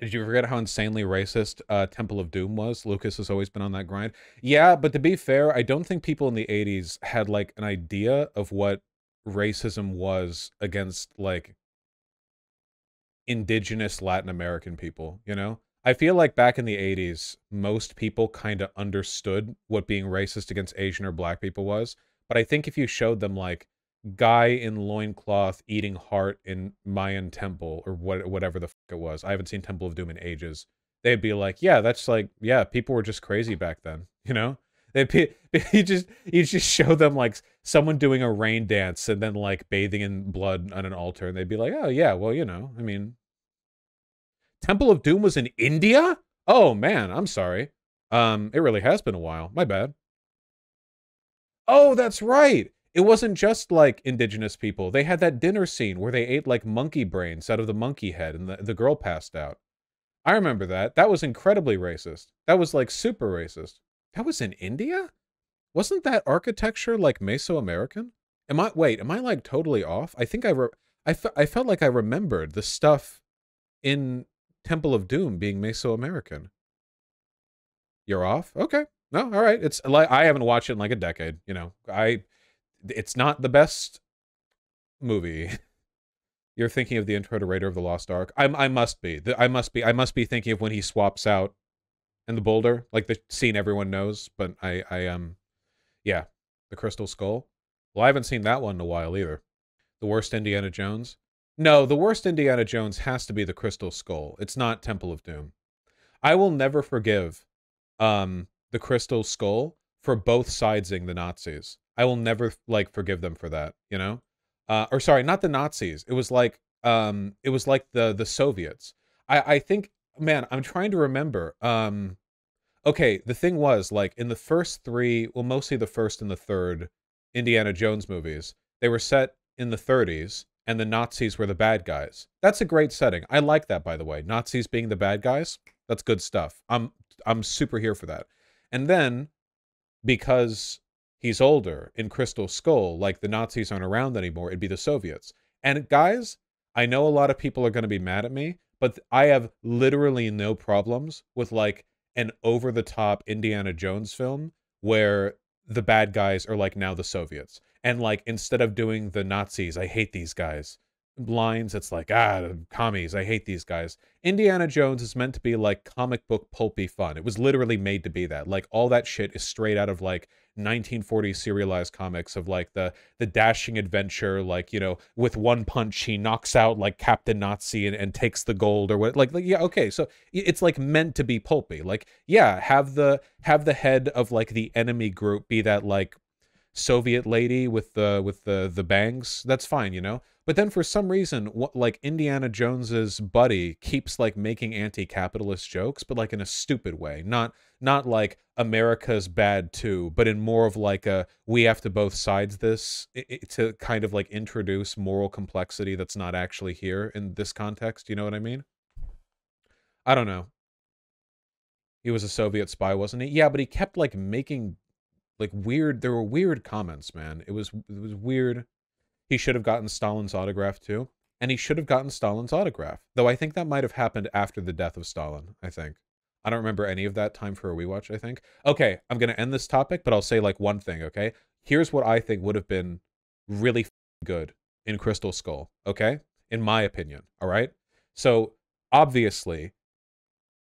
Did you forget how insanely racist Temple of Doom was? Lucas has always been on that grind. Yeah, but to be fair, I don't think people in the 80s had like an idea of what racism was against like indigenous Latin American people, you know? I feel like back in the 80s, most people kind of understood what being racist against Asian or black people was. But I think if you showed them like guy in loincloth eating heart in Mayan temple or whatever the fuck it was. I haven't seen Temple of Doom in ages. They'd be like, yeah, that's like, yeah, people were just crazy back then, you know? They'd be, you just show them like someone doing a rain dance and then like bathing in blood on an altar and they'd be like, oh yeah, well, you know, I mean, Temple of Doom was in India? Oh man, I'm sorry. It really has been a while. My bad. Oh, that's right. It wasn't just like indigenous people. They had that dinner scene where they ate like monkey brains out of the monkey head and the girl passed out. I remember that. That was incredibly racist. That was like super racist. That was in India? Wasn't that architecture like Mesoamerican? Am I like totally off? I think I felt like I remembered the stuff in Temple of Doom being Mesoamerican. You're off? Okay. No, all right. It's like I haven't watched it in like a decade, you know. It's not the best movie. You're thinking of the intro to Raider of the Lost Ark. I must be. I must be thinking of when he swaps out in the boulder, like the scene everyone knows, but yeah, the Crystal Skull. Well, I haven't seen that one in a while either. The worst Indiana Jones? No, the worst Indiana Jones has to be the Crystal Skull. It's not Temple of Doom. I will never forgive the Crystal Skull for both sidesing the Nazis. I will never like forgive them for that, you know? Or sorry, not the Nazis. It was like the Soviets. I think, man, I'm trying to remember. Okay, the thing was like in the first three, well mostly the first and the third Indiana Jones movies, they were set in the 30s and the Nazis were the bad guys. That's a great setting. I like that, by the way. Nazis being the bad guys. That's good stuff. I'm super here for that. And then because he's older in Crystal Skull, like the Nazis aren't around anymore, it'd be the Soviets. And guys, I know a lot of people are going to be mad at me, but I have literally no problems with like an over the top Indiana Jones film where the bad guys are like now the Soviets. And like instead of doing the Nazis, I hate these guys lines, it's like, commies, I hate these guys. Indiana Jones is meant to be like comic book pulpy fun. It was literally made to be that. Like all that shit is straight out of like 1940s serialized comics of like the dashing adventure, like, you know, with one punch he knocks out like Captain Nazi and takes the gold or what, like yeah, okay, so it's like meant to be pulpy. Like, yeah, have the head of like the enemy group be that like Soviet lady with the bangs. That's fine, you know. But then for some reason, what like Indiana Jones's buddy keeps like making anti-capitalist jokes, but like in a stupid way. Not like America's bad too, but in more of like a we have to both sides this to kind of like introduce moral complexity that's not actually here in this context. You know what I mean? I don't know. He was a Soviet spy, wasn't he? Yeah, but he kept like making like weird. There were weird comments, man. It was weird. He should have gotten Stalin's autograph too. And he should have gotten Stalin's autograph. Though I think that might have happened after the death of Stalin, I think. I don't remember any of that. Time for a rewatch, I think. Okay, I'm going to end this topic, but I'll say like one thing, okay? Here's what I think would have been really good in Crystal Skull, okay? In my opinion, all right? So, obviously,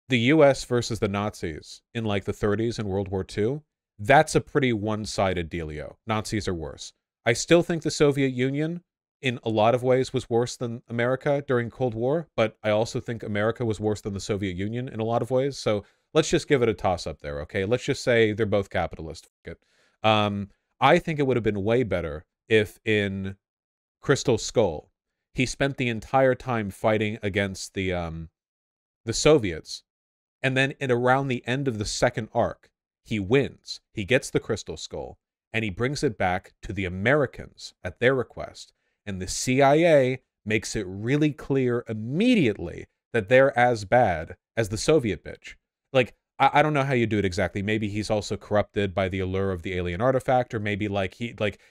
the US versus the Nazis in like the 30s and World War II, that's a pretty one-sided dealio. Nazis are worse. I still think the Soviet Union, in a lot of ways, was worse than America during Cold War, but I also think America was worse than the Soviet Union in a lot of ways. So let's just give it a toss-up there, okay? Let's just say they're both capitalist. I think it would have been way better if in Crystal Skull, he spent the entire time fighting against the Soviets, and then at around the end of the second arc, he wins. He gets the Crystal Skull, and he brings it back to the Americans at their request. And the CIA makes it really clear immediately that they're as bad as the Soviet bitch. Like, I don't know how you do it exactly. Maybe he's also corrupted by the allure of the alien artifact, or maybe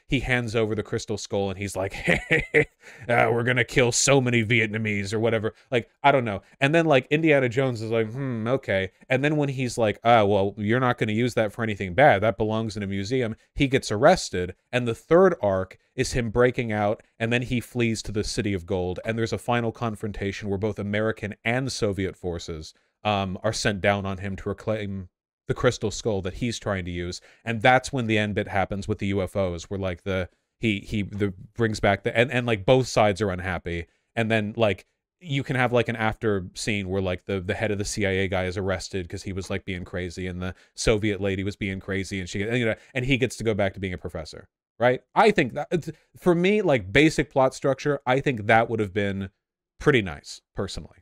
he hands over the crystal skull and he's like, hey, we're gonna kill so many Vietnamese or whatever. Like, I don't know. And then like Indiana Jones is like, okay. And then when he's like, well, you're not gonna use that for anything bad. That belongs in a museum. He gets arrested. And the third arc is him breaking out, and then he flees to the City of Gold. And there's a final confrontation where both American and Soviet forces are sent down on him to reclaim the crystal skull that he's trying to use, and that's when the end bit happens with the UFOs, where like he brings back the and like both sides are unhappy, and then like you can have like an after scene where like the head of the CIA guy is arrested because he was like being crazy, and the Soviet lady was being crazy, and and he gets to go back to being a professor, right? I think that for me, like basic plot structure, I think that would have been pretty nice personally.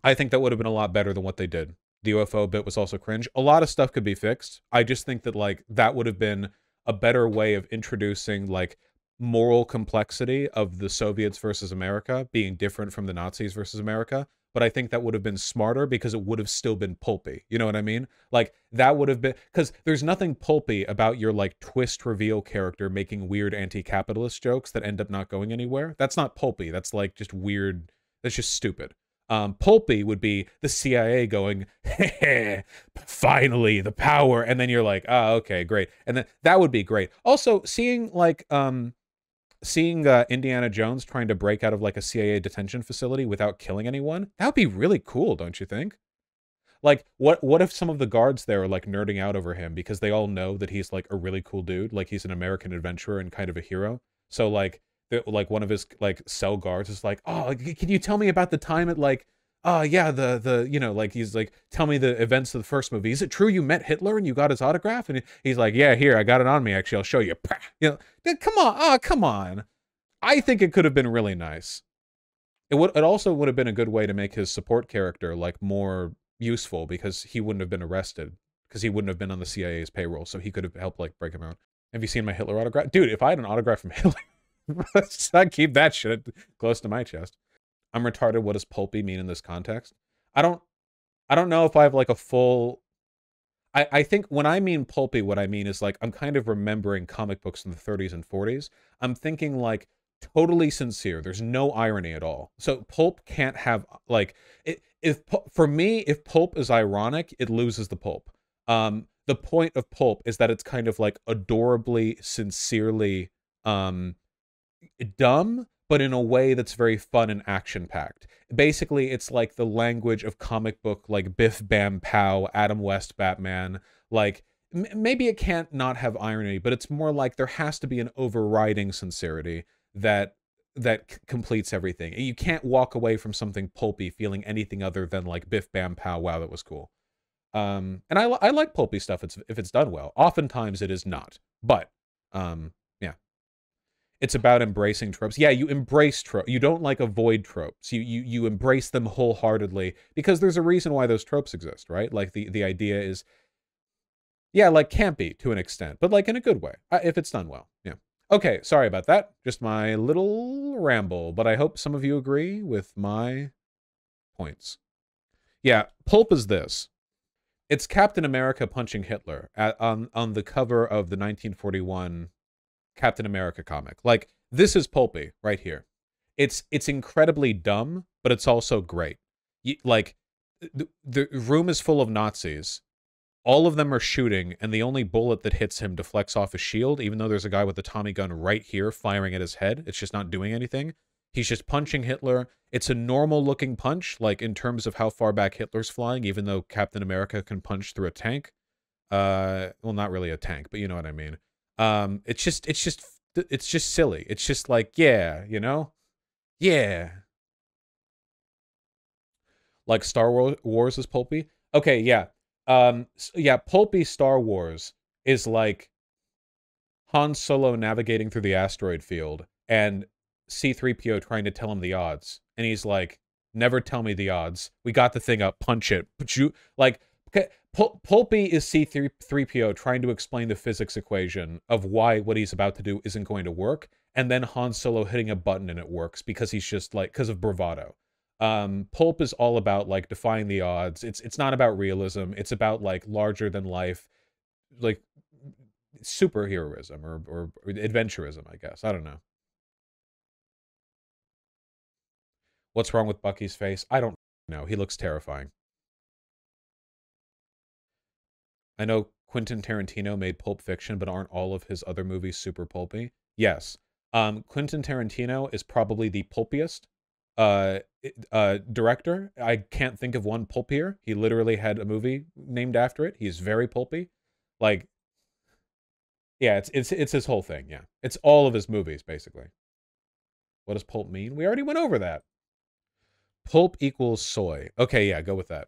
I think that would have been a lot better than what they did. The UFO bit was also cringe. A lot of stuff could be fixed. I just think that like that would have been a better way of introducing like moral complexity of the Soviets versus America being different from the Nazis versus America. But I think that would have been smarter because it would have still been pulpy. You know what I mean? Like that would have been, because there's nothing pulpy about your like twist reveal character making weird anti-capitalist jokes that end up not going anywhere. That's not pulpy. That's like just weird. That's just stupid. Pulpy would be the CIA going, hey, finally the power, and then you're like, oh, okay, great, and then that would be great. Also, seeing like Indiana Jones trying to break out of like a CIA detention facility without killing anyone, that would be really cool, don't you think? Like, what if some of the guards there are like nerding out over him because they all know that he's like a really cool dude, like he's an American adventurer and kind of a hero. So like one of his like cell guards is like, oh, can you tell me about the time at like, oh yeah, the you know, like he's like, tell me the events of the first movie. Is it true you met Hitler and you got his autograph? And he's like, yeah, here, I got it on me. Actually, I'll show you. You know, come on, come on. I think it could have been really nice. It also would have been a good way to make his support character like more useful because he wouldn't have been arrested because he wouldn't have been on the CIA's payroll, so he could have helped like break him out. Have you seen my Hitler autograph? Dude, if I had an autograph from Hitler, I'd keep that shit close to my chest. I'm retarded. What does pulpy mean in this context? I don't know if I have like a full... I think when I mean pulpy, what I mean is like, I'm kind of remembering comic books in the 30s and 40s. I'm thinking like totally sincere. There's no irony at all. So pulp can't have like... For me, if pulp is ironic, it loses the pulp. The point of pulp is that it's kind of like adorably, sincerely dumb, but in a way that's very fun and action-packed. Basically, it's like the language of comic book, like Biff Bam Pow, Adam West Batman. Like, maybe it can't not have irony, but it's more like there has to be an overriding sincerity that completes everything. You can't walk away from something pulpy feeling anything other than like Biff Bam Pow, wow, that was cool. And I like pulpy stuff if it's done well. Oftentimes it is not, but yeah. It's about embracing tropes. Yeah, you embrace tropes. You don't like avoid tropes. You embrace them wholeheartedly because there's a reason why those tropes exist, right? Like the idea is, yeah, like campy to an extent, but like in a good way if it's done well. Yeah. Okay, sorry about that. Just my little ramble, but I hope some of you agree with my points. Yeah, pulp is this. It's Captain America punching Hitler on the cover of the 1941 Captain America comic. Like, this is pulpy right here. It's incredibly dumb, but it's also great. Like, the room is full of Nazis. All of them are shooting, and the only bullet that hits him deflects off his shield, even though there's a guy with a Tommy gun right here firing at his head. It's just not doing anything. He's just punching Hitler. It's a normal-looking punch, like, in terms of how far back Hitler's flying, even though Captain America can punch through a tank. Well, not really a tank, but you know what I mean. It's just silly. It's just like, yeah, you know? Yeah. Like Star Wars is pulpy? Okay, yeah. Yeah, pulpy Star Wars is like Han Solo navigating through the asteroid field and C-3PO trying to tell him the odds. And he's like, never tell me the odds. We got the thing up, punch it. But you, like, okay, pulpy is C-3PO trying to explain the physics equation of why what he's about to do isn't going to work. And then Han Solo hitting a button and it works because he's just like, because of bravado. Pulp is all about like defying the odds. It's not about realism. It's about like larger than life, like superheroism or adventurism, I guess. I don't know. What's wrong with Bucky's face? I don't know. He looks terrifying. I know Quentin Tarantino made Pulp Fiction, but aren't all of his other movies super pulpy? Yes. Quentin Tarantino is probably the pulpiest uh, director. I can't think of one pulpier. He literally had a movie named after it. He's very pulpy. Like, yeah, it's his whole thing. Yeah, it's all of his movies basically. What does pulp mean? We already went over that. Pulp equals soy. Okay, yeah, go with that.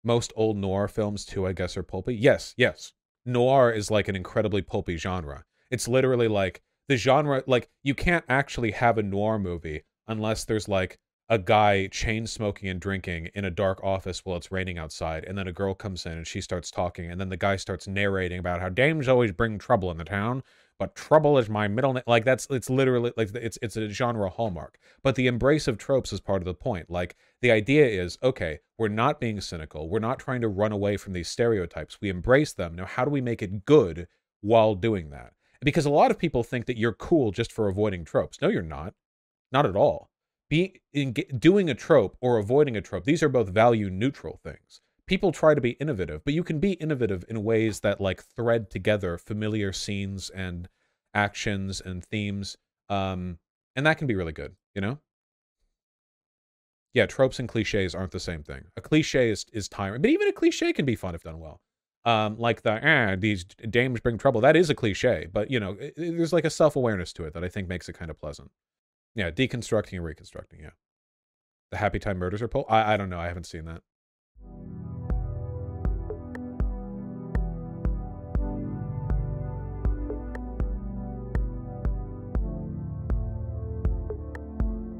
Most old noir films too, I guess, are pulpy. Yes, yes. Noir is like an incredibly pulpy genre. It's literally like the genre, like you can't actually have a noir movie unless there's like a guy chain smoking and drinking in a dark office while it's raining outside, and then a girl comes in and she starts talking, and then the guy starts narrating about how dames always bring trouble in the town, but trouble is my middle name. Like it's literally like it's a genre hallmark. But the embrace of tropes is part of the point. Like the idea is, okay, we're not being cynical. We're not trying to run away from these stereotypes. We embrace them. Now, how do we make it good while doing that? Because a lot of people think that you're cool just for avoiding tropes. No, you're not. Not at all. Doing a trope or avoiding a trope, these are both value neutral things. People try to be innovative, but you can be innovative in ways that like thread together familiar scenes and actions and themes. And that can be really good, you know? Yeah, tropes and cliches aren't the same thing. A cliche is tiring, but even a cliche can be fun if done well. Like these dames bring trouble. That is a cliche, but you know, there's like a self-awareness to it that I think makes it kind of pleasant. Yeah, deconstructing and reconstructing. Yeah, the Happy Time Murders are I don't know. I haven't seen that.